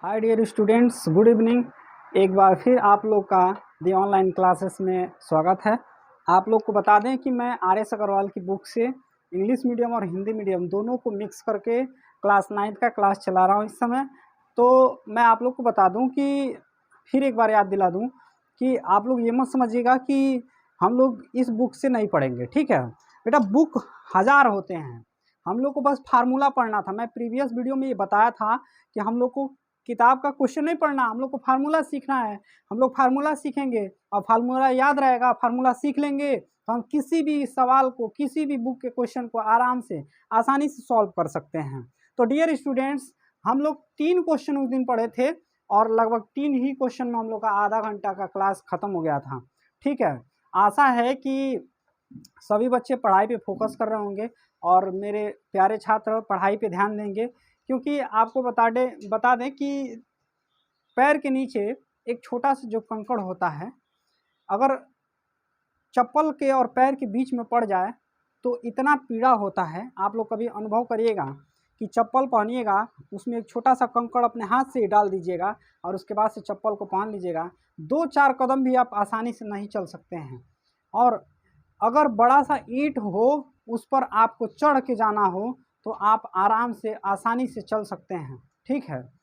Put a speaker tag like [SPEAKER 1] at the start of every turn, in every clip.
[SPEAKER 1] हाय dear students, good evening. एक बार फिर आप लोग का दी ऑनलाइन क्लासेस में स्वागत है। आप लोग को बता दें कि मैं आर.एस. अग्रवाल की बुक से इंग्लिश मीडियम और हिंदी मीडियम दोनों को मिक्स करके क्लास 9 का क्लास चला रहा हूं इस समय। तो मैं आप लोग को बता दूं कि फिर एक बार याद दिला दूं कि आप लोग ये मत समझिएगा कि हम लोग इस बुक से नहीं पढ़ेंगे, ठीक है बेटा। बुक हज़ार होते हैं, हम लोग को बस फार्मूला पढ़ना था। मैं प्रीवियस वीडियो में ये बताया था कि हम लोग को किताब का क्वेश्चन नहीं पढ़ना, हम लोग को फार्मूला सीखना है। हम लोग फार्मूला सीखेंगे और फार्मूला याद रहेगा, फार्मूला सीख लेंगे तो हम किसी भी सवाल को, किसी भी बुक के क्वेश्चन को आराम से, आसानी से सॉल्व कर सकते हैं। तो डियर स्टूडेंट्स, हम लोग 3 क्वेश्चन उस दिन पढ़े थे और लगभग 3 ही क्वेश्चन में हम लोग का आधा घंटा का क्लास खत्म हो गया था, ठीक है। आशा है कि सभी बच्चे पढ़ाई पे फोकस कर रहे होंगे और मेरे प्यारे छात्र पढ़ाई पे ध्यान देंगे, क्योंकि आपको बता दें कि पैर के नीचे एक छोटा सा जो कंकड़ होता है, अगर चप्पल के और पैर के बीच में पड़ जाए तो इतना पीड़ा होता है। आप लोग कभी अनुभव करिएगा कि चप्पल पहनिएगा, उसमें एक छोटा सा कंकड़ अपने हाथ से ही डाल दीजिएगा और उसके बाद से चप्पल को पहन लीजिएगा, 2-4 कदम भी आप आसानी से नहीं चल सकते हैं। और अगर बड़ा सा ईंट हो, उस पर आपको चढ़ के जाना हो तो आप आराम से, आसानी से चल सकते हैं, ठीक है।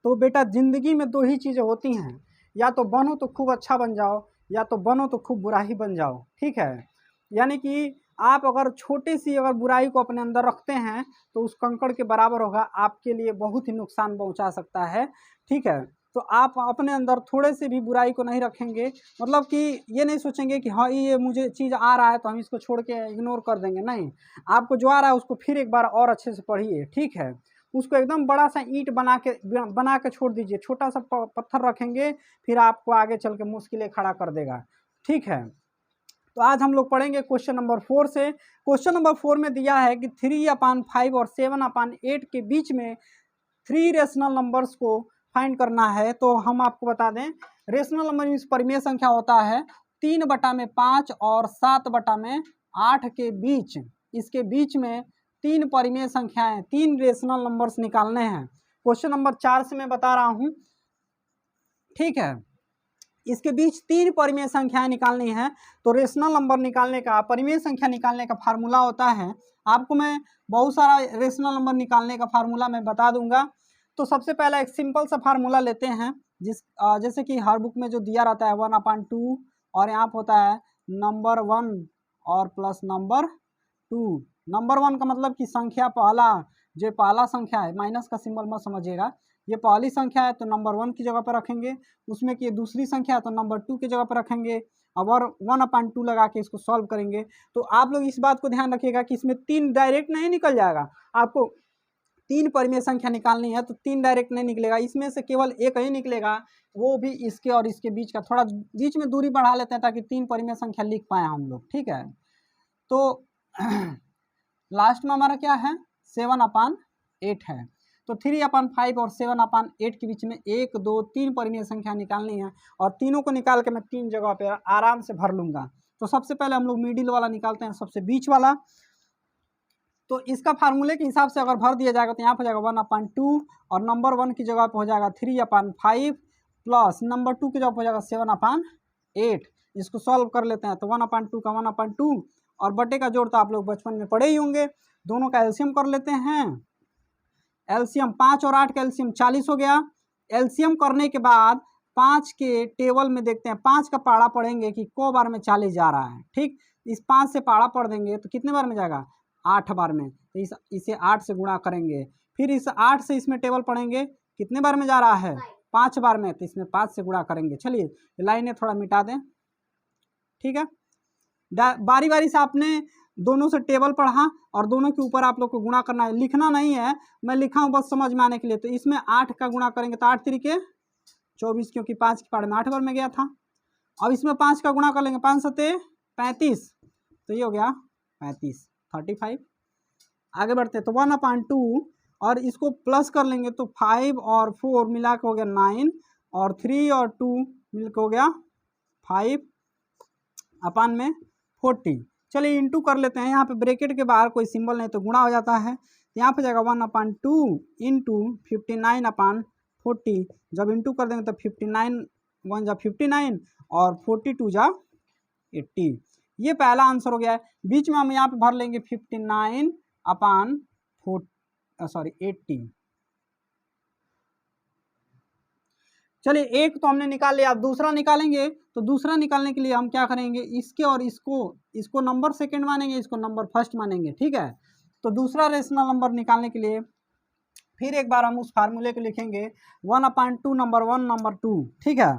[SPEAKER 1] तो बेटा ज़िंदगी में 2 ही चीज़ें होती हैं, या तो बनो तो खूब अच्छा बन जाओ, या तो बनो तो खूब बुरा ही बन जाओ, ठीक है। यानी कि आप अगर छोटी सी अगर बुराई को अपने अंदर रखते हैं तो उस कंकड़ के बराबर होगा, आपके लिए बहुत ही नुकसान पहुंचा सकता है, ठीक है। तो आप अपने अंदर थोड़े से भी बुराई को नहीं रखेंगे, मतलब कि ये नहीं सोचेंगे कि हाँ ये मुझे चीज़ आ रहा है तो हम इसको छोड़ के इग्नोर कर देंगे, नहीं। आपको जो आ रहा है उसको फिर एक बार और अच्छे से पढ़िए, ठीक है। उसको एकदम बड़ा सा ईंट बना के छोड़ दीजिए, छोटा सा पत्थर रखेंगे, फिर आपको आगे चल के मुश्किलें खड़ा कर देगा, ठीक है। तो आज हम लोग पढ़ेंगे क्वेश्चन नंबर 4 से। क्वेश्चन नंबर 4 में दिया है कि 3/5 और 7/8 के बीच में 3 रेशनल नंबर्स को फाइंड करना है। तो हम आपको बता दें, रेशनल नंबर मीन्स परिमेय संख्या होता है 3/5 और 7/8 के बीच, इसके बीच में 3 परिमेय संख्याएं, 3 रेशनल नंबर्स निकालने हैं। क्वेश्चन नंबर 4 से मैं बता रहा हूं, ठीक है। इसके बीच 3 परिमेय संख्याएं निकालनी है। तो रेशनल नंबर निकालने का, परिमेय संख्या निकालने का फार्मूला होता है, आपको मैं बहुत सारा रेशनल नंबर निकालने का फार्मूला मैं बता दूंगा। तो सबसे पहला एक सिंपल सा फार्मूला लेते हैं, जैसे कि हर बुक में जो दिया रहता है 1/2, और यहाँ पर होता है नंबर 1 और प्लस नंबर 2। नंबर 1 का मतलब कि संख्या पहला, जो पहला संख्या है, माइनस का सिंबल मत समझिएगा, ये पहली संख्या है तो नंबर 1 की जगह पर रखेंगे। उसमें कि ये दूसरी संख्या है तो नंबर 2 की जगह पर रखेंगे और 1/2 लगा के इसको सॉल्व करेंगे। तो आप लोग इस बात को ध्यान रखिएगा कि इसमें 3 डायरेक्ट नहीं निकल जाएगा। आपको 3 परिमेय संख्या निकालनी है तो 3 डायरेक्ट नहीं निकलेगा, इसमें से केवल एक ही निकलेगा, वो भी इसके और इसके बीच का। थोड़ा बीच में दूरी बढ़ा लेते हैं ताकि 3 परिमेय संख्या लिख पाए हम लोग, ठीक है। तो लास्ट में हमारा क्या है, 7/8 है। तो 3/5 और 7/8 के बीच में 1, 2, 3 परिमेय संख्या निकालनी है और तीनों को निकाल के मैं 3 जगह पे आराम से भर लूंगा। तो सबसे पहले हम लोग मिडिल वाला निकालते हैं, सबसे बीच वाला। तो इसका फार्मूले के हिसाब से अगर भर दिया जाएगा तो यहाँ पर हो जाएगा 1/2 और नंबर 1 की जगह पर हो जाएगा 3/5 प्लस नंबर 2 की जगह पर हो जाएगा 7/8। इसको सॉल्व कर लेते हैं तो 1/2 का 1/2 और बटे का जोड़ तो आप लोग बचपन में पढ़े ही होंगे। दोनों का एलसीएम कर लेते हैं। एलसीएम 5 और 8 का एलसीएम 40 हो गया। एलसीएम करने के बाद 5 के टेबल में देखते हैं, 5 का पाड़ा पढ़ेंगे कि को बार में 40 जा रहा है, ठीक। इस 5 से पाड़ा पढ़ देंगे तो कितने बार में जाएगा, 8 बार में। तो इसे 8 से गुणा करेंगे, फिर इस 8 से इसमें टेबल पढ़ेंगे कितने बार में जा रहा है, 5 बार में, तो इसमें 5 से गुणा करेंगे। चलिए लाइनें थोड़ा मिटा दें, ठीक है। बारी बारी से आपने दोनों से टेबल पढ़ा और दोनों के ऊपर आप लोग को गुणा करना है, लिखना नहीं है, मैं लिखा हूँ बस समझ में आने के लिए। तो इसमें 8 का गुणा करेंगे तो 8 तिरिके 24, क्योंकि 5 के पाड़े में 8 बार में गया था। अब इसमें 5 का गुणा कर लेंगे, 5 सते 35, तो ये हो गया 35। आगे बढ़ते तो 1/2 और इसको प्लस कर लेंगे तो 5 और 4 मिला के हो गया 9 और 3 और 2 मिल के हो गया 5/40। चलिए इंटू कर लेते हैं, यहाँ पे ब्रैकेट के बाहर कोई सिंबल नहीं तो गुणा हो जाता है। यहाँ पे जाएगा 1/2 इंटू 59/40 40, जब इंटू कर देंगे तो 59 1 जा 59 और 42 जा 80। ये पहला आंसर हो गया है। बीच में हम यहाँ पे भर लेंगे 59 अपान 80। चलिए एक तो हमने निकाल लिया, अब दूसरा निकालेंगे। तो दूसरा निकालने के लिए हम क्या करेंगे, इसके और इसको नंबर सेकंड मानेंगे, इसको नंबर फर्स्ट मानेंगे, ठीक है। तो दूसरा रेशनल नंबर निकालने के लिए फिर एक बार हम उस फार्मूले को लिखेंगे 1/2 नंबर 1 नंबर 2, ठीक है।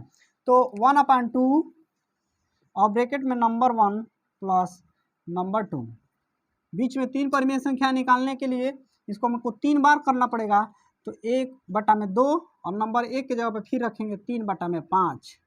[SPEAKER 1] तो 1/2 और ब्रैकेट में नंबर 1 प्लस नंबर 2, बीच में 3 परिमेय संख्या निकालने के लिए इसको हमको 3 बार करना पड़ेगा। तो 1/2 और नंबर 1 की जगह पे फिर रखेंगे 3/5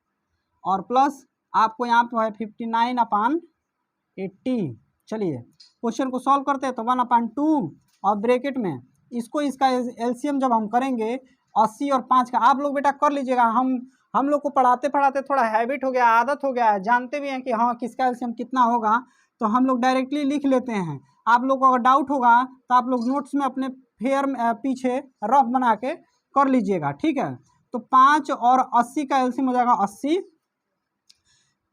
[SPEAKER 1] और प्लस आपको यहाँ पे है 59/80। चलिए क्वेश्चन को सॉल्व करते हैं। तो 1/2 और ब्रैकेट में इसका एलसीएम जब हम करेंगे 80 और 5 का, आप लोग बेटा कर लीजिएगा। हम लोग को पढ़ाते पढ़ाते थोड़ा हैबिट हो गया, आदत हो गया है, जानते भी हैं कि हाँ किसका एलसीएम कितना होगा, तो हम लोग डायरेक्टली लिख लेते हैं। आप लोग को अगर डाउट होगा तो आप लोग नोट्स में अपने पीछे रफ बना के कर लीजिएगा, ठीक है। तो 5 और 80 का एलसीएम हो जाएगा 80।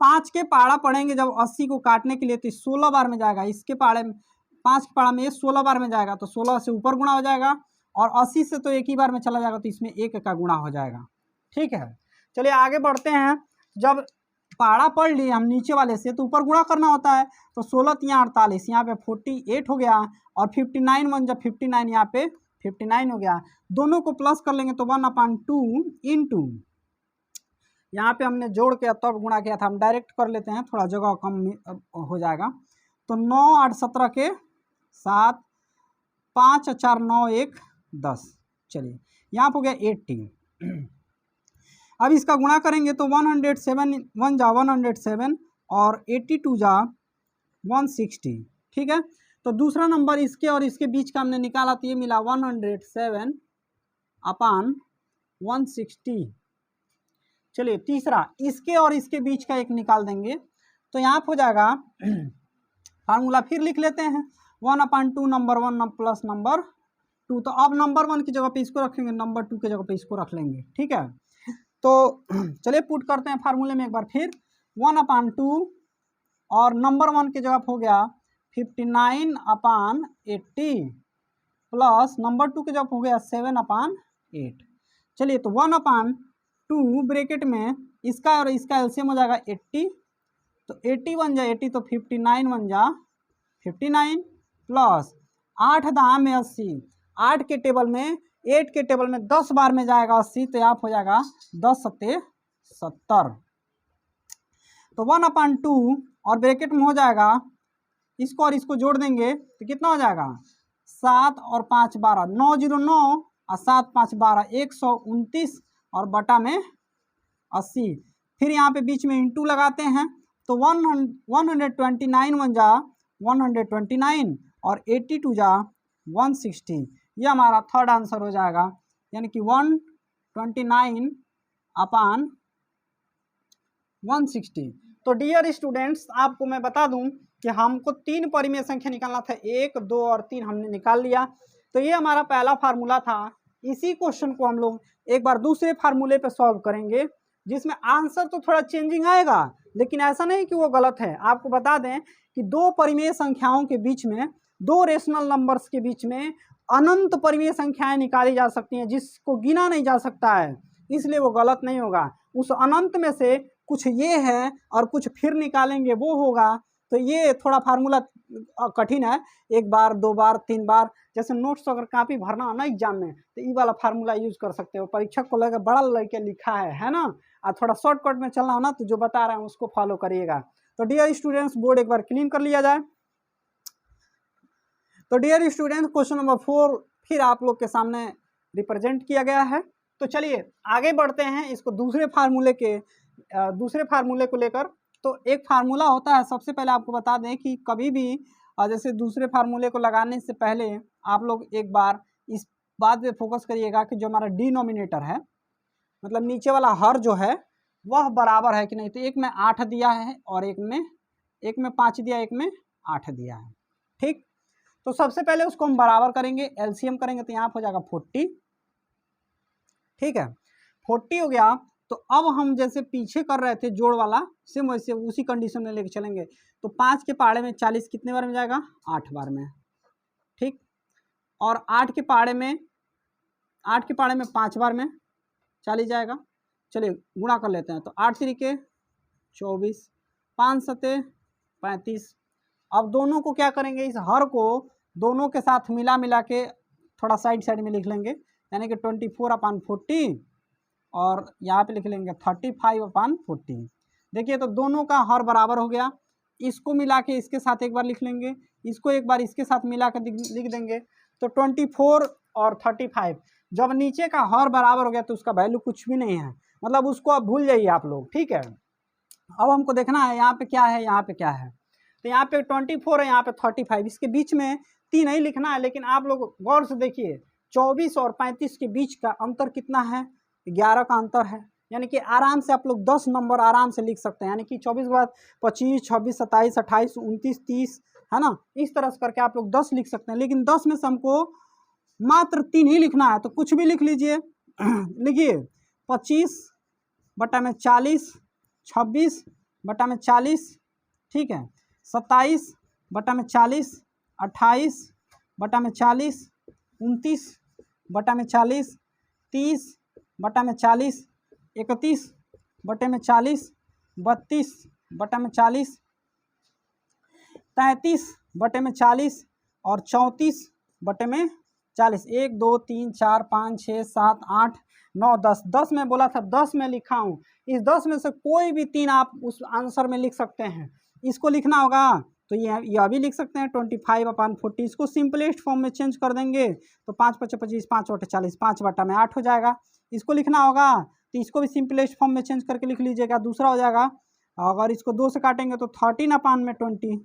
[SPEAKER 1] 5 के पाड़ा पढ़ेंगे जब 80 को काटने के लिए तो 16 बार में जाएगा। इसके पाड़े 5 के पाड़ा में ये 16 बार में जाएगा, तो 16 से ऊपर गुणा हो जाएगा और 80 से तो एक ही बार में चला जाएगा, तो इसमें 1 का गुणा हो जाएगा, ठीक है। चलिए आगे बढ़ते हैं। जब पाड़ा पढ़ लिए हम नीचे वाले से तो ऊपर गुणा करना होता है। तो 16 या 48, यहाँ पे 48 हो गया और 59 1 जब 59 यहाँ पे 59 हो गया। दोनों को प्लस कर लेंगे तो 1/2 इंटू, यहाँ पे हमने जोड़ के तब गुणा किया था, हम डायरेक्ट कर लेते हैं, थोड़ा जगह कम हो जाएगा। तो 9 8 17 के 7, 5 4 9 1 10। चलिए यहाँ पे हो गया 80। अब इसका गुणा करेंगे तो 107 1 जा 107 और 82 जा 160, ठीक है। तो दूसरा नंबर इसके और इसके बीच का हमने निकाला तो ये मिला 107/160। चलिए तीसरा इसके और इसके बीच का एक निकाल देंगे। तो यहाँ हो जाएगा फार्मूला फिर लिख लेते हैं 1/2 नंबर 1 प्लस नंबर 2। तो अब नंबर 1 की जगह पे इसको रखेंगे, नंबर 2 की जगह पे इसको रख लेंगे, ठीक है। तो चलिए पुट करते हैं फार्मूले में एक बार फिर 1/2 और नंबर 1 की जगह हो गया 59/80 प्लस नंबर 2 की जगह हो गया 7/8। चलिए तो 1/2 ब्रैकेट में इसका और इसका एलसीएम हो जाएगा 80। तो 80 1 जा 80, तो 59 1 जा 59 प्लस 8 दाम में 80, 8 के टेबल में 8 के टेबल में 10 बार में जाएगा 80, तो यहाँ हो जाएगा 10 सत्ते 70। तो 1/2 और ब्रैकेट में हो जाएगा, इसको और इसको जोड़ देंगे तो कितना हो जाएगा 7 और 5 12, 9 0 9 और 7 5 12 129 और बटा में 80। फिर यहाँ पे बीच में इंटू लगाते हैं तो 129 1 जा 129 और 82 जा 160। ये हमारा थर्ड आंसर हो जाएगा, यानी कि 129/160। तो डियर स्टूडेंट्स, आपको मैं बता दूं कि हमको 3 परिमेय संख्या निकालना था, 1 2 और 3 हमने निकाल लिया। तो ये हमारा पहला फार्मूला था। इसी क्वेश्चन को हम लोग एक बार दूसरे फार्मूले पे सॉल्व करेंगे, जिसमें आंसर तो थोड़ा चेंजिंग आएगा, लेकिन ऐसा नहीं कि वो गलत है। आपको बता दें कि 2 परिमेय संख्याओं के बीच में, 2 रेशनल नंबर्स के बीच में अनंत परिमेय संख्याएं निकाली जा सकती हैं, जिसको गिना नहीं जा सकता है, इसलिए वो गलत नहीं होगा। उस अनंत में से कुछ ये है और कुछ फिर निकालेंगे वो होगा। तो ये थोड़ा फार्मूला कठिन है, 1 बार 2 बार 3 बार, जैसे नोट्स अगर कापी भरना हो ना एग्जाम में, तो ये वाला फार्मूला यूज कर सकते हो। परीक्षक को लगे बड़ा लड़के लिखा है ना, और थोड़ा शॉर्टकट में चलना हो ना, तो जो बता रहे हैं उसको फॉलो करिएगा। तो डियर स्टूडेंट्स, बोर्ड एक बार क्लीन कर लिया जाए। तो डियर स्टूडेंट्स, क्वेश्चन नंबर 4 फिर आप लोग के सामने रिप्रेजेंट किया गया है। तो चलिए आगे बढ़ते हैं इसको दूसरे फार्मूले को लेकर। तो एक फार्मूला होता है, सबसे पहले आपको बता दें कि कभी भी जैसे दूसरे फार्मूले को लगाने से पहले आप लोग एक बार इस बात पे फोकस करिएगा कि जो हमारा डिनोमिनेटर है, मतलब नीचे वाला हर जो है वह बराबर है कि नहीं। तो एक में 8 दिया है और एक में 5 दिया, एक में 8 दिया है, ठीक। तो सबसे पहले उसको हम बराबर करेंगे, एलसीएम करेंगे, तो यहाँ हो जाएगा 40 ठीक है। 40 हो गया, तो अब हम जैसे पीछे कर रहे थे जोड़ वाला, सेम वैसे उसी कंडीशन में लेके चलेंगे। तो 5 के पहाड़े में 40 कितने बार में जाएगा? 8 बार में, ठीक। और 8 के पहाड़े में 5 बार में 40 जाएगा। चलिए गुणा कर लेते हैं। तो 8 3 24, 5 7 35। अब दोनों को क्या करेंगे, इस हर को दोनों के साथ मिला के थोड़ा साइड में लिख लेंगे, यानी कि 24/40 और यहाँ पे लिख लेंगे 35/40। देखिए तो दोनों का हर बराबर हो गया। इसको मिला के इसके साथ एक बार लिख लेंगे, इसको एक बार इसके साथ मिला के लिख देंगे। तो 24 और 35, जब नीचे का हर बराबर हो गया तो उसका वैल्यू कुछ भी नहीं है, मतलब उसको अब भूल जाइए आप लोग, ठीक है। अब हमको देखना है यहाँ पे क्या है, यहाँ पे क्या है। तो यहाँ पे 24 है, यहाँ पे 35, इसके बीच में 3 नहीं लिखना है, लेकिन आप लोग गौर से देखिए 24 और 35 के बीच का अंतर कितना है? 11 का अंतर है। यानी कि आराम से आप लोग 10 नंबर आराम से लिख सकते हैं, यानी कि 24 के बाद 25, 26, 27, 28, 29, 30, है ना, इस तरह से करके आप लोग 10 लिख सकते हैं। लेकिन 10 में से हमको मात्र 3 ही लिखना है, तो कुछ भी लिख लीजिए। लिखिए 25/40, 26/40, ठीक है, 27/40, 28/40, 29/40, 30/40, 31/40, 32/40, 33/40 और 34/40। 1 2 3 4 5 6 7 8 9 10, 10 में बोला था, 10 में लिखा हूँ। इस 10 में से कोई भी 3 आप उस आंसर में लिख सकते हैं। इसको लिखना होगा तो यह भी लिख सकते हैं 25/40। इसको सिंपलेस्ट फॉर्म में चेंज कर देंगे तो 5 × 5 = 25, 5 × 40, 5/8 हो जाएगा। इसको लिखना होगा तो इसको भी सिंपलेस्ट फॉर्म में चेंज करके लिख लीजिएगा, दूसरा हो जाएगा। अगर इसको 2 से काटेंगे तो 13/20।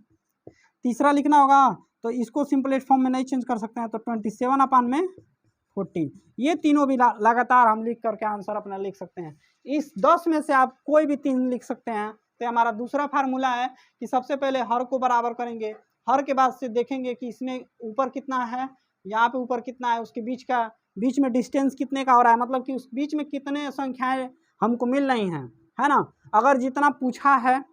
[SPEAKER 1] तीसरा लिखना होगा तो इसको सिंपलेस्ट फॉर्म में नहीं चेंज कर सकते हैं, तो 27/40। ये तीनों भी लगातार हम लिख करके आंसर अपना लिख सकते हैं। इस 10 में से आप कोई भी 3 लिख सकते हैं। तो हमारा दूसरा फार्मूला है कि सबसे पहले हर को बराबर करेंगे, हर के बाद से देखेंगे कि इसमें ऊपर कितना है, यहाँ पे ऊपर कितना है, उसके बीच में डिस्टेंस कितने का हो रहा है, मतलब कि उस बीच में कितने संख्याएं हमको मिल रही हैं, है ना। अगर जितना पूछा है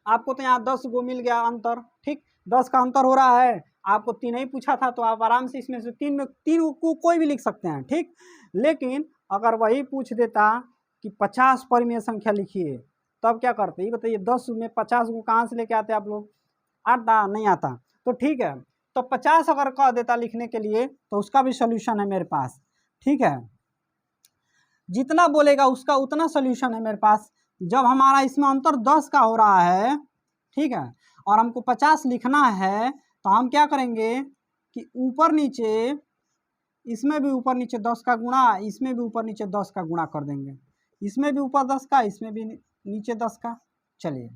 [SPEAKER 1] आपको तो यहाँ 10 गो मिल गया अंतर, ठीक, 10 का अंतर हो रहा है। आपको 3 ही पूछा था तो आप आराम से इसमें से 3 को कोई भी लिख सकते हैं, ठीक। लेकिन अगर वही पूछ देता कि 50 परिमेय संख्या लिखिए, तब क्या करते, ये बताइए। 10 में 50 को कहाँ से लेके आते आप लोग? आता नहीं आता, तो ठीक है। तो 50 अगर कह देता लिखने के लिए तो उसका भी सोल्यूशन है मेरे पास, ठीक है। जितना बोलेगा उसका उतना सोल्यूशन है मेरे पास। जब हमारा इसमें अंतर 10 का हो रहा है, ठीक है, और हमको 50 लिखना है, तो हम क्या करेंगे कि ऊपर नीचे, इसमें भी ऊपर नीचे 10 का गुणा, इसमें भी ऊपर नीचे 10 का गुणा कर देंगे, इसमें भी ऊपर 10 का, इसमें भी नीचे 10 का। चलिए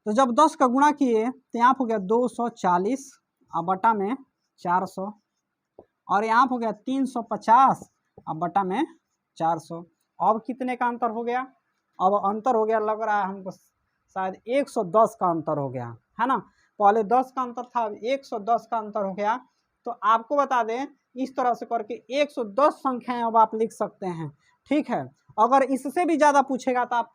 [SPEAKER 1] तो जब 10 का गुणा किए तो यहाँ हो गया 240 और बटा में 400, और यहाँ हो गया 350 और बटा में 400। अब कितने का अंतर हो गया? अब अंतर हो गया, लग रहा है हमको शायद 110 का अंतर हो गया, है ना। पहले 10 का अंतर था, अब 110 का अंतर हो गया। तो आपको बता दें, इस तरह से करके 110 संख्याएं अब आप लिख सकते हैं, ठीक है। अगर इससे भी ज़्यादा पूछेगा तो आप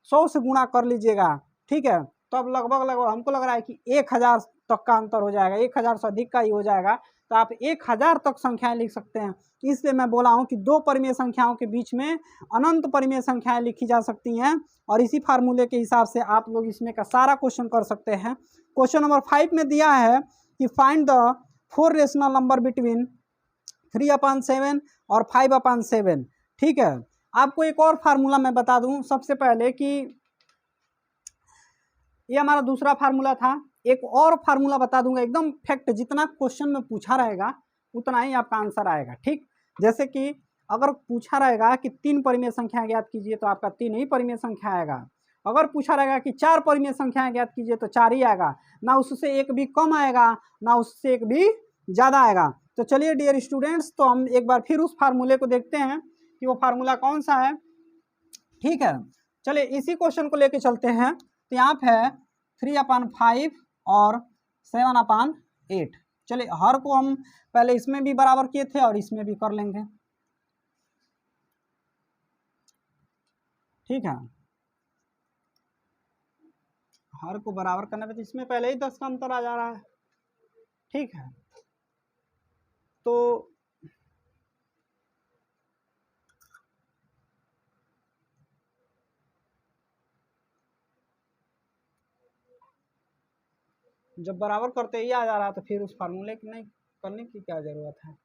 [SPEAKER 1] 100 से गुणा कर लीजिएगा, ठीक है। तो अब लगभग हमको लग रहा है कि 1000 तक का अंतर हो जाएगा, 1000 से अधिक का ही हो जाएगा। तो आप 1000 तक संख्याएं लिख सकते हैं। इसलिए मैं बोला हूं कि 2 परिमेय संख्याओं के बीच में अनंत परिमेय संख्याएं लिखी जा सकती हैं, और इसी फार्मूले के हिसाब से आप लोग इसमें का सारा क्वेश्चन कर सकते हैं। क्वेश्चन नंबर 5 में दिया है कि find the 4 rational number between 3/7 और 5/7, ठीक है। आपको एक और फार्मूला मैं बता दूं सबसे पहले कि ये हमारा दूसरा फार्मूला था। एक और फार्मूला बता दूंगा, एकदम फैक्ट, जितना क्वेश्चन में पूछा रहेगा उतना ही आपका आंसर आएगा, ठीक। जैसे कि अगर पूछा रहेगा कि 3 परिमेय संख्या ज्ञात कीजिए तो आपका 3 ही परिमेय संख्या आएगा। अगर पूछा रहेगा कि 4 परिमेय संख्याएं ज्ञात कीजिए तो 4 ही आएगा, ना उससे एक भी कम आएगा ना उससे एक भी ज़्यादा आएगा। तो चलिए डियर स्टूडेंट्स, तो हम एक बार फिर उस फार्मूले को देखते हैं कि वो फार्मूला कौन सा है, ठीक है। चलिए इसी क्वेश्चन को लेके चलते हैं। तो यहाँ पे 3/5 और 7/8। चलिए हर को हम पहले इसमें भी बराबर किए थे और इसमें भी कर लेंगे। ठीक है, हर को बराबर करने पे तो इसमें पहले ही 10 का अंतर आ जा रहा है। ठीक है, तो जब बराबर करते ही आ जा रहा है तो फिर उस फार्मूले की नहीं करने की क्या जरूरत है।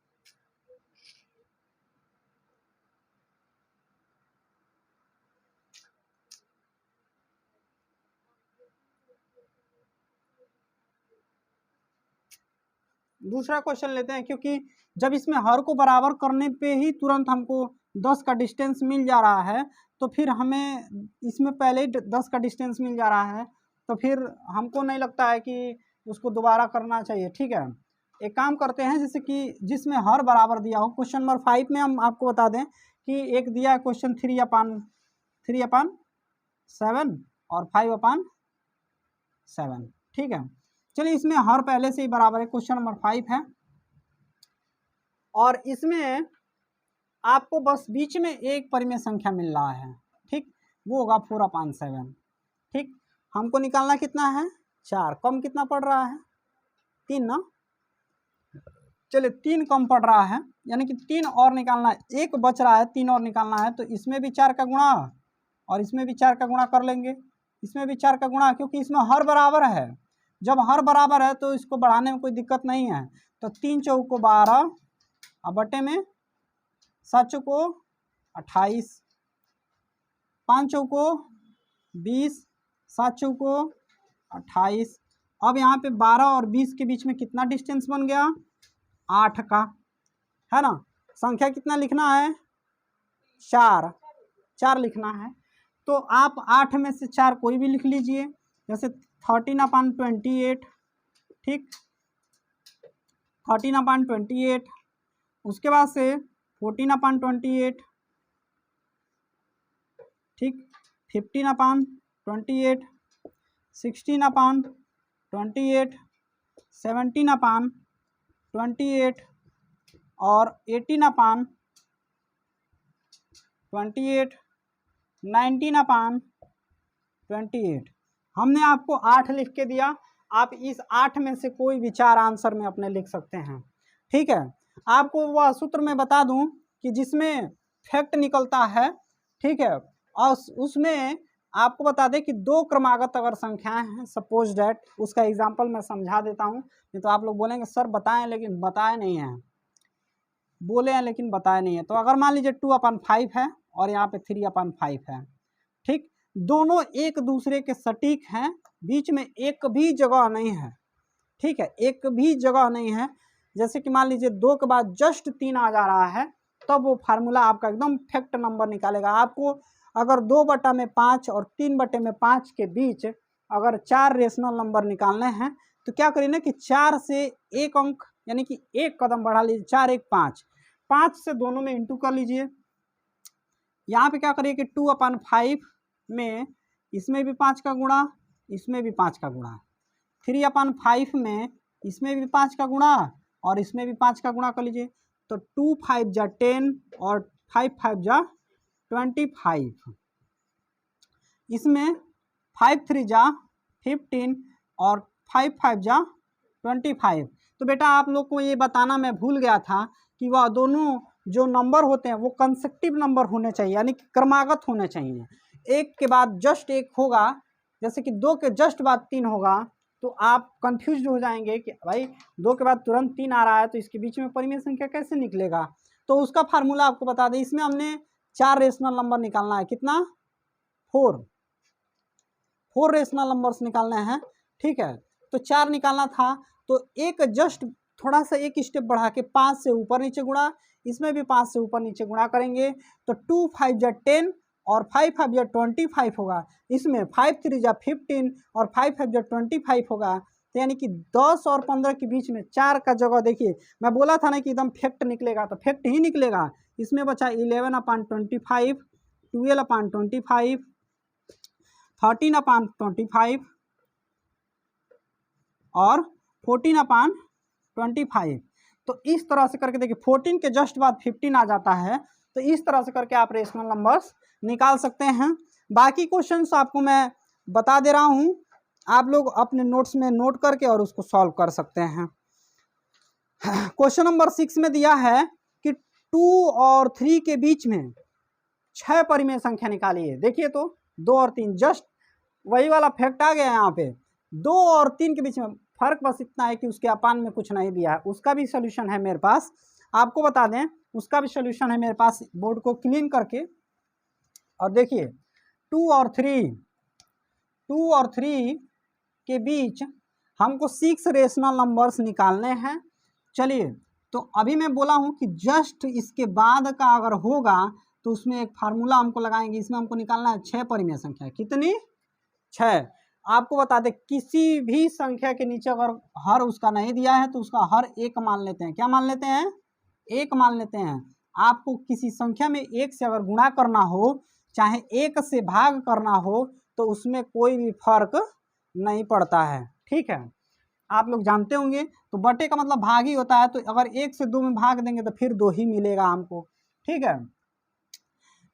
[SPEAKER 1] दूसरा क्वेश्चन लेते हैं, क्योंकि जब इसमें हर को बराबर करने पे ही तुरंत हमको 10 का डिस्टेंस मिल जा रहा है, तो फिर हमें इसमें पहले ही 10 का डिस्टेंस मिल जा रहा है, तो फिर हमको नहीं लगता है कि उसको दोबारा करना चाहिए। ठीक है, एक काम करते हैं, जैसे कि जिसमें हर बराबर दिया हो, क्वेश्चन नंबर 5 में हम आपको बता दें कि एक दिया है क्वेश्चन 3/7 और 5/7। ठीक है, चलिए इसमें हर पहले से ही बराबर है, क्वेश्चन नंबर 5 है, और इसमें आपको बस बीच में एक परिमेय संख्या मिल रहा है। ठीक, वो होगा 4/7। ठीक, हमको निकालना कितना है, 4। कम कितना पड़ रहा है, 3 ना। चलिए 3 कम पड़ रहा है, यानी कि 3 और निकालना है, एक बच रहा है, 3 और निकालना है, तो इसमें भी 4 का गुणा और इसमें भी 4 का गुणा कर लेंगे, इसमें भी 4 का गुणा, क्योंकि इसमें हर बराबर है। जब हर बराबर है तो इसको बढ़ाने में कोई दिक्कत नहीं है। तो 3 चौको 12 और बटे में 7 चौको 28, 5 चौको 20, 7 चौको 28। अब यहाँ पे 12 और 20 के बीच में कितना डिस्टेंस बन गया, 8 का, है ना। संख्या कितना लिखना है, 4 लिखना है। तो आप 8 में से 4 कोई भी लिख लीजिए, जैसे 13/28। ठीक, 13/28, उसके बाद से 14/28। ठीक, 15/28, 16/28, 17/28 और 18/28, 19/28। हमने आपको 8 लिख के दिया, आप इस 8 में से कोई भी 4 आंसर में अपने लिख सकते हैं। ठीक है, आपको वह सूत्र में बता दूं कि जिसमें फैक्ट निकलता है, ठीक है, और उसमें आपको बता दें कि 2 क्रमागत अगर संख्याएं हैं, सपोज डैट, उसका एग्जांपल मैं समझा देता हूं, नहीं तो आप लोग बोलेंगे सर बताएं लेकिन बताए नहीं हैं, बोले हैं लेकिन बताए नहीं है। तो अगर मान लीजिए 2/5 है और यहाँ पे 3/5 है, ठीक, दोनों एक दूसरे के सटीक हैं, बीच में एक भी जगह नहीं है। ठीक है, एक भी जगह नहीं है। जैसे कि मान लीजिए 2 के बाद जस्ट 3 आ जा रहा है, तब वो फार्मूला आपका एकदम फैक्ट नंबर निकालेगा। आपको अगर 2/5 और 3/5 के बीच अगर 4 रेशनल नंबर निकालने हैं, तो क्या करिए ना कि 4 से एक अंक यानी कि एक कदम बढ़ा लीजिए, 4 1 5, 5 से दोनों में इंटू कर लीजिए। यहाँ पे क्या करिए कि 2/5 में इसमें भी 5 का गुणा, इसमें भी 5 का गुणा, 3/5 में इसमें भी 5 का गुणा और इसमें भी 5 का गुणा कर लीजिए। तो 2 5 जा 10 और 5 5 जा 25, इसमें 5 3 जा 15 और 5 5 जा 25। तो बेटा आप लोग को ये बताना मैं भूल गया था कि वह दोनों जो नंबर होते हैं वो कंसेक्टिव नंबर होने चाहिए, यानी कि क्रमागत होने चाहिए। एक के बाद जस्ट एक होगा, जैसे कि 2 के जस्ट बाद 3 होगा, तो आप कंफ्यूज हो जाएंगे कि भाई 2 के बाद तुरंत 3 आ रहा है, तो इसके बीच में परिमेय संख्या कैसे निकलेगा। तो उसका फार्मूला आपको बता दें, इसमें हमने 4 रेशनल नंबर निकालना है, कितना, 4 रेशनल नंबर्स निकालने हैं। ठीक है, तो 4 निकालना था, तो एक जस्ट थोड़ा सा एक स्टेप बढ़ा के 5 से ऊपर नीचे गुणा, इसमें भी 5 से ऊपर नीचे गुणा करेंगे, तो 2 5 जा 10 और 5 5 जा 25 होगा। इसमें 5 3 जा 15 और 5 5 जा 25 होगा। तो यानी कि 10 और 15 के बीच में 4 का जगह, देखिए मैं बोला था ना कि एकदम फैक्ट निकलेगा, तो फैक्ट ही निकलेगा। इसमें बचा 11/25, 12/25, 13/25 और 14/25। तो इस तरह से करके देखिए 14 के जस्ट बाद 15 आ जाता है, तो इस तरह से करके आप रेशनल नंबर्स निकाल सकते हैं। बाकी क्वेश्चंस आपको मैं बता दे रहा हूँ, आप लोग अपने नोट्स में नोट करके और उसको सॉल्व कर सकते हैं। क्वेश्चन नंबर 6 में दिया है कि 2 और 3 के बीच में 6 परिमेय संख्या निकालिए। देखिए तो 2 और 3, जस्ट वही वाला फैक्ट आ गया यहाँ पे। 2 और 3 के बीच में फर्क बस इतना है कि उसके अपान में कुछ नहीं दिया है। उसका भी सोल्यूशन है मेरे पास, आपको बता दें, उसका भी सोल्यूशन है मेरे पास। बोर्ड को क्लीन करके और देखिए 2 और 3 के बीच हमको 6 रेशनल नंबर्स निकालने हैं। चलिए, तो अभी मैं बोला हूँ कि जस्ट इसके बाद का अगर होगा तो उसमें एक फार्मूला हमको लगाएंगे। इसमें हमको निकालना है 6 परिमेय संख्या। कितनी? 6। आपको बता दें, किसी भी संख्या के नीचे अगर हर उसका नहीं दिया है तो उसका हर एक मान लेते हैं। क्या मान लेते हैं? एक मान लेते हैं। आपको किसी संख्या में एक से अगर गुणा करना हो, चाहे एक से भाग करना हो, तो उसमें कोई भी फर्क नहीं पड़ता है। ठीक है, आप लोग जानते होंगे। तो बटे का मतलब भाग ही होता है, तो अगर 1 से 2 में भाग देंगे तो फिर 2 ही मिलेगा हमको। ठीक है,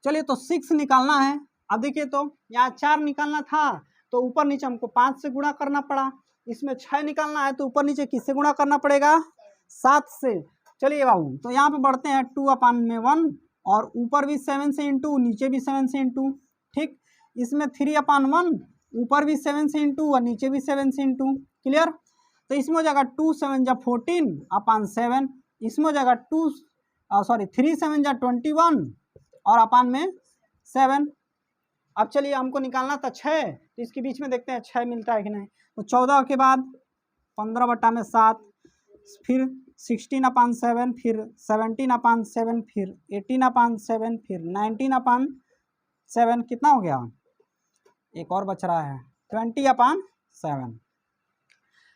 [SPEAKER 1] चलिए, तो 6 निकालना है। अब देखिए, तो यहाँ 4 निकालना था तो ऊपर नीचे हमको 5 से गुणा करना पड़ा। इसमें 6 निकालना है तो ऊपर नीचे किससे गुणा करना पड़ेगा? 7 से। चलिए बाबू, तो यहाँ पे बढ़ते हैं 2/1 और ऊपर भी 7 से इंटू, नीचे भी 7 से इंटू। ठीक, इसमें 3/1, ऊपर भी 7 से इंटू और नीचे भी 7 से इंटू। क्लियर? तो इसमें हो जाएगा 2 7 जा 14/7। इसमें हो जाएगा 3 7 जा 21 और अपान में 7। अब चलिए, हमको निकालना था 6, तो इसके बीच में देखते हैं 6 मिलता है कि नहीं। तो 14 के बाद 15/7, फिर 16/7, फिर 17/7, फिर 18/7, फिर 19/7। कितना हो गया? एक और बच रहा है, 20/7।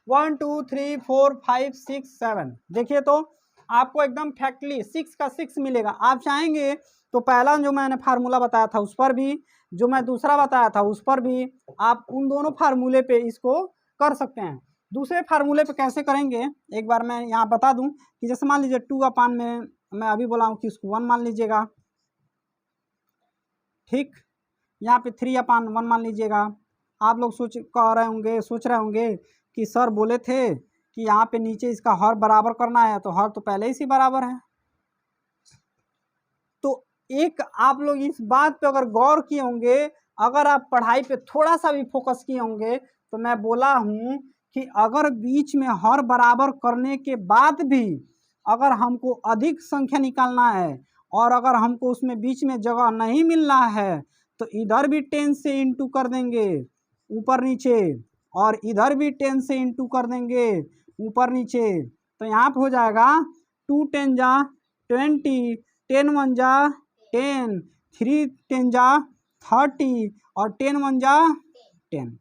[SPEAKER 1] 1 2 3 4 5 6 7। देखिए तो आपको एकदम फैक्टली 6 का 6 मिलेगा। आप चाहेंगे तो पहला जो मैंने फार्मूला बताया था उस पर भी, जो मैं दूसरा बताया था उस पर भी, आप उन दोनों फार्मूले पे इसको कर सकते हैं। दूसरे फार्मूले पे कैसे करेंगे एक बार मैं यहाँ बता दूं कि जैसे मान लीजिए 2 में मैं अभी बोला हूँ कि इसको 1 मान लीजिएगा। ठीक, यहाँ पे 3/1 मान लीजिएगा। आप लोग सोच रहे होंगे कि सर बोले थे कि यहाँ पे नीचे इसका हर बराबर करना है, तो हर तो पहले ही से बराबर है। तो एक आप लोग इस बात पे अगर गौर किए होंगे, अगर आप पढ़ाई पे थोड़ा सा भी फोकस किए होंगे, तो मैं बोला हूँ कि अगर बीच में हर बराबर करने के बाद भी अगर हमको अधिक संख्या निकालना है और अगर हमको उसमें बीच में जगह नहीं मिल रहा है, तो इधर भी 10 से इंटू कर देंगे ऊपर नीचे, और इधर भी 10 से इंटू कर देंगे ऊपर नीचे। तो यहाँ पे हो जाएगा 2 10 जा 20, 10 1 जा 10, 3 10 जा 30 और 10 1 जा 10।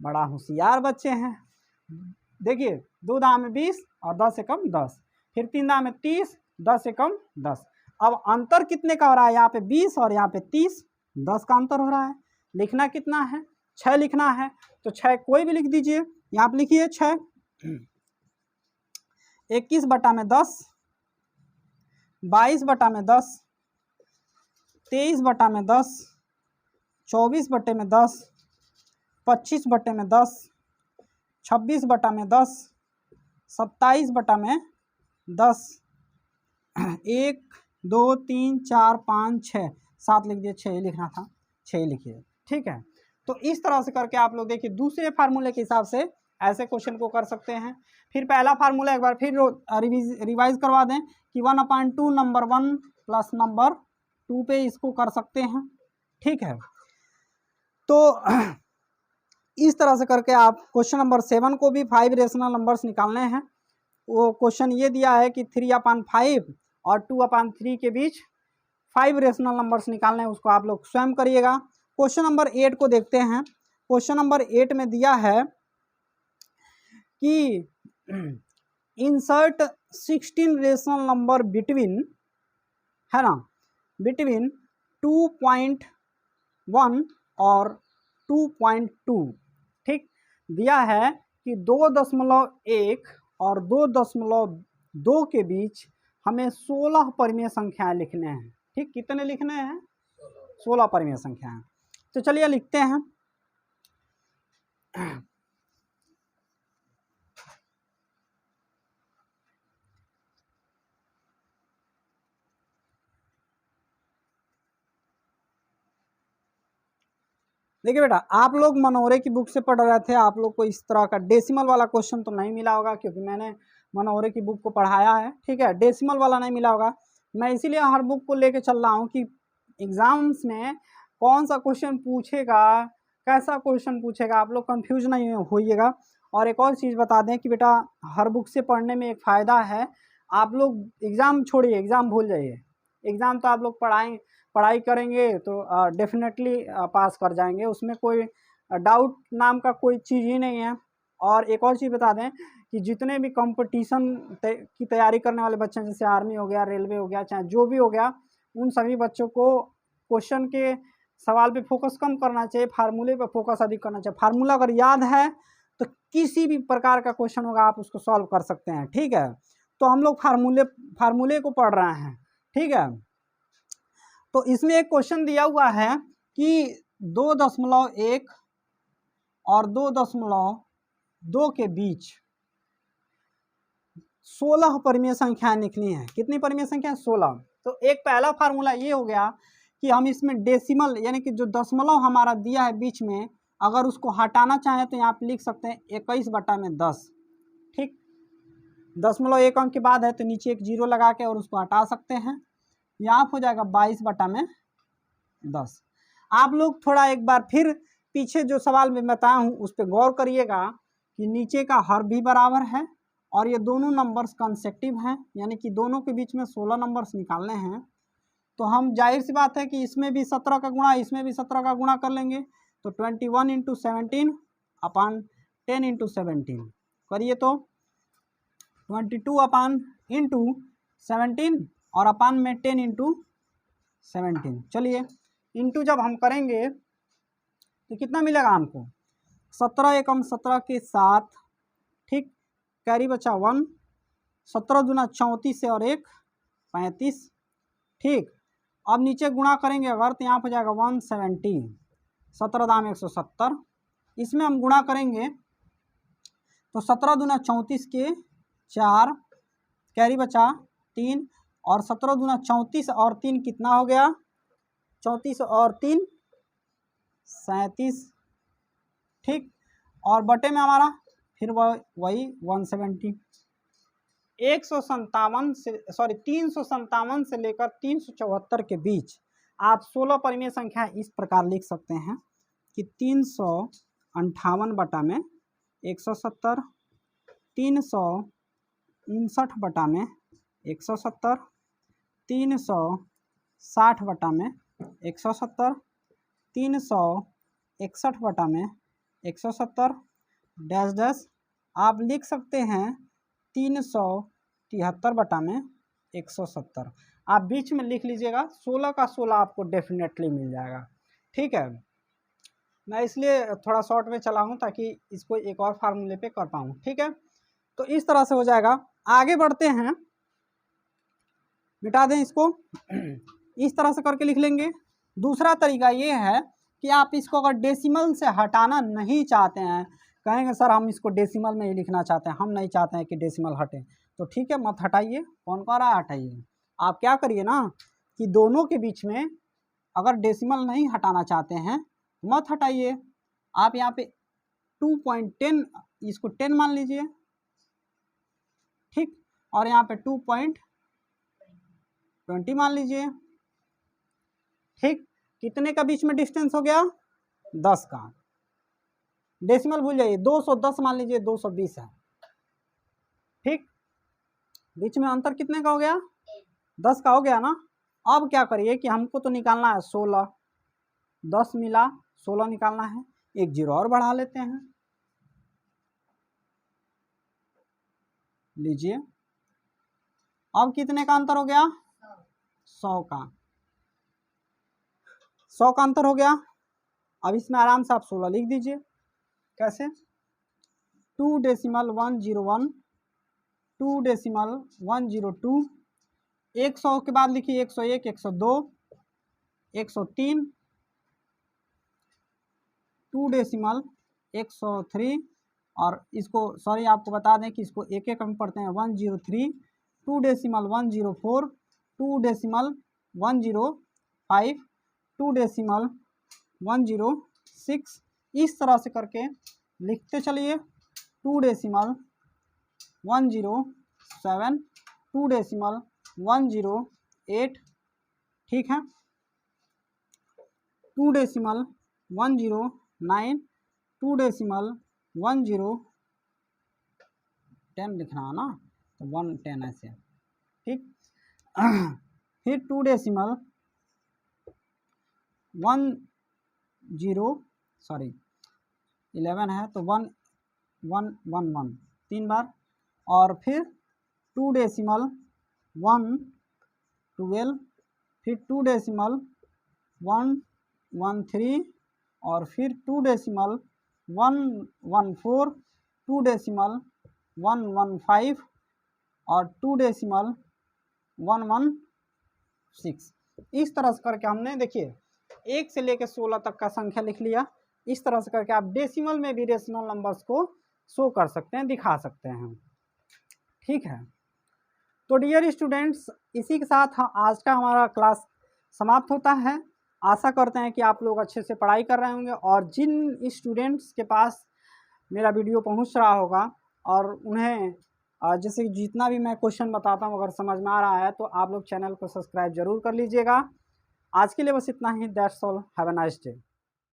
[SPEAKER 1] बड़ा होशियार बच्चे हैं। देखिए, 2 दाम में 20 और 10 से कम 10, फिर 3 दाम में 30, 10 से कम 10। अब अंतर कितने का हो रहा है? यहाँ पे 20 और यहाँ पे 30, 10 का अंतर हो रहा है। लिखना कितना है? 6 लिखना है। तो 6 कोई भी लिख दीजिए। यहाँ पे लिखिए 6। 21/10, 22/10, 23/10, 24/10, 25/10, 26/10, 27/10, 1 2 3 4 5 6 7 लिख दिए। 6 लिखना था, 6 लिखिए। ठीक है, तो इस तरह से करके आप लोग देखिए दूसरे फार्मूले के हिसाब से ऐसे क्वेश्चन को कर सकते हैं। फिर पहला फार्मूला एक बार फिर रिवाइज करवा दें कि 1/2 नंबर 1 प्लस नंबर 2 पे इसको कर सकते हैं। ठीक है, तो इस तरह से करके आप क्वेश्चन नंबर 7 को भी 5 रेशनल नंबर्स निकालने हैं। वो क्वेश्चन ये दिया है कि 3/5 और 2/3 के बीच 5 रेशनल नंबर्स निकालने हैं, उसको आप लोग स्वयं करिएगा। क्वेश्चन नंबर 8 को देखते हैं। क्वेश्चन नंबर 8 में दिया है कि इंसर्ट 16 रेशनल नंबर बिटवीन, है ना, बिटवीन 2.1 और 2.2। ठीक, दिया है कि 2.1 और 2.2 के बीच हमें 16 परिमेय संख्याएं लिखने हैं। ठीक, कितने लिखने हैं? 16 परिमेय संख्या है। तो चलिए लिखते हैं। देखिए बेटा, आप लोग मनोरे की बुक से पढ़ रहे थे, आप लोग को इस तरह का डेसिमल वाला क्वेश्चन तो नहीं मिला होगा, क्योंकि मैंने मनोरे की बुक को पढ़ाया है। ठीक है, डेसिमल वाला नहीं मिला होगा। मैं इसीलिए हर बुक को लेके चल रहा हूँ कि एग्जाम्स में कौन सा क्वेश्चन पूछेगा, कैसा क्वेश्चन पूछेगा, आप लोग कंफ्यूज नहीं होइएगा। और एक और चीज़ बता दें कि बेटा, हर बुक से पढ़ने में एक फ़ायदा है, आप लोग एग्ज़ाम छोड़िए, एग्ज़ाम भूल जाइए। एग्ज़ाम तो आप लोग पढ़ाई करेंगे तो डेफिनेटली पास कर जाएंगे, उसमें कोई डाउट नाम का कोई चीज़ ही नहीं है। और एक और चीज़ बता दें कि जितने भी कंपटीशन की तैयारी करने वाले बच्चे हैं, जैसे आर्मी हो गया, रेलवे हो गया, चाहे जो भी हो गया, उन सभी बच्चों को क्वेश्चन के सवाल पे फोकस कम करना चाहिए, फार्मूले पे फोकस अधिक करना चाहिए। फार्मूला अगर याद है तो किसी भी प्रकार का क्वेश्चन होगा आप उसको सॉल्व कर सकते हैं। ठीक है, तो हम लोग फार्मूले को पढ़ रहे हैं। ठीक है, तो इसमें एक क्वेश्चन दिया हुआ है कि 2.1 और 2.2 के बीच 16 परिमेय संख्याएं निकली हैं। कितनी परिमेय संख्या? 16। तो एक पहला फार्मूला ये हो गया कि हम इसमें डेसिमल यानी कि जो दशमलव हमारा दिया है बीच में, अगर उसको हटाना चाहें तो यहाँ पे लिख सकते हैं 21/10। ठीक, 0.1 अंक के बाद है तो नीचे एक जीरो लगा के और उसको हटा सकते हैं, यहाँ हो जाएगा 22/10। आप लोग थोड़ा एक बार फिर पीछे जो सवाल मैं बताया हूँ उस पर गौर करिएगा कि नीचे का हर भी बराबर है और ये दोनों नंबर्स कंसेक्टिव हैं, यानी कि दोनों के बीच में 16 नंबर्स निकालने हैं। तो हम जाहिर सी बात है कि इसमें भी 17 का गुणा, इसमें भी 17 का गुणा कर लेंगे, तो 21 × 17 अपॉन 10 × 17 करिए तो 22 × 17 और अपान में 10 × 17। चलिए इंटू जब हम करेंगे तो कितना मिलेगा हमको? 17 एकम 17 के 7, ठीक, कैरी बचा 1, 17 दूना 34 से और 1 35। ठीक, अब नीचे गुणा करेंगे अगर तो यहाँ पर जाएगा 170, 17 दाम 170। इसमें हम गुणा करेंगे तो 17 दूना 34 के 4, कैरी बचा 3, और 17 दूना 34 और 3 कितना हो गया? 34 और 3 37। ठीक, और बटे में हमारा फिर वही 170। 357 से लेकर 374 के बीच आप 16 परिमेय संख्या इस प्रकार लिख सकते हैं कि 358 बटा में 170, 359 बटा में 170, 360 बटा में 170, 361 बटा में 170 डैश डैश आप लिख सकते हैं 373 बटा में 170। आप बीच में लिख लीजिएगा, 16 का 16 आपको डेफिनेटली मिल जाएगा। ठीक है, मैं इसलिए थोड़ा शॉर्ट में चला हूँ ताकि इसको एक और फार्मूले पे कर पाऊँ। ठीक है, तो इस तरह से हो जाएगा। आगे बढ़ते हैं, मिटा दें इसको, इस तरह से करके लिख लेंगे। दूसरा तरीका ये है कि आप इसको अगर डेसिमल से हटाना नहीं चाहते हैं, कहेंगे सर हम इसको डेसिमल में ही लिखना चाहते हैं, हम नहीं चाहते हैं कि डेसिमल हटे, तो ठीक है, मत हटाइए। कौन कह रहा है हटाइए? आप क्या करिए ना कि दोनों के बीच में अगर डेसिमल नहीं हटाना चाहते हैं मत हटाइए। आप यहाँ पे 2.10 इसको 10 मान लीजिए, ठीक, और यहाँ पे 2.20 मान लीजिए। ठीक, कितने का बीच में डिस्टेंस हो गया? 10 का। डेसिमल भूल जाइए, 210 मान लीजिए, 220 है। ठीक, बीच में अंतर कितने का हो गया? 10 का हो गया ना। अब क्या करिए कि हमको तो निकालना है 16, 10 मिला 16 निकालना है, एक जीरो और बढ़ा लेते हैं, लीजिए। अब कितने का अंतर हो गया? 100 का। 100 का अंतर हो गया। अब इसमें आराम से आप 16 लिख दीजिए। कैसे? 2.101, 2.102, 100 के बाद लिखिए 101, 102, 103, 2 डेसिमल 103, और इसको सॉरी आपको बता दें कि इसको एक एक अंक पढ़ते हैं 103, 2 डेसिमल 104, 2 डेसिमल 105, 2 डेसिमल 106, इस तरह से करके लिखते चलिए। 2 डेसिमल 107, 2 डेसिमल 108, ठीक है, 2 डेसिमल 109, 2 डेसिमल 10 लिखना है ना, तो 110 ऐसे, ठीक। फिर 2 डेसिमल 11 है तो 1111 3 बार, और फिर 2 डेसिमल 112, फिर 2 डेसिमल 113, और फिर 2 डेसिमल 114, 2 डेसिमल 115, और 2 डेसिमल 116। इस तरह से करके हमने देखिए 1 से लेकर 16 तक का संख्या लिख लिया। इस तरह से करके आप डेसिमल में भी रेशनल नंबर्स को शो कर सकते हैं, दिखा सकते हैं, ठीक है। तो डियर स्टूडेंट्स, इसी के साथ आज का हमारा क्लास समाप्त होता है। आशा करते हैं कि आप लोग अच्छे से पढ़ाई कर रहे होंगे, और जिन स्टूडेंट्स के पास मेरा वीडियो पहुंच रहा होगा और उन्हें जैसे जितना भी मैं क्वेश्चन बताता हूं अगर समझ में आ रहा है, तो आप लोग चैनल को सब्सक्राइब जरूर कर लीजिएगा। आज के लिए बस इतना ही। That's all. Have a nice day.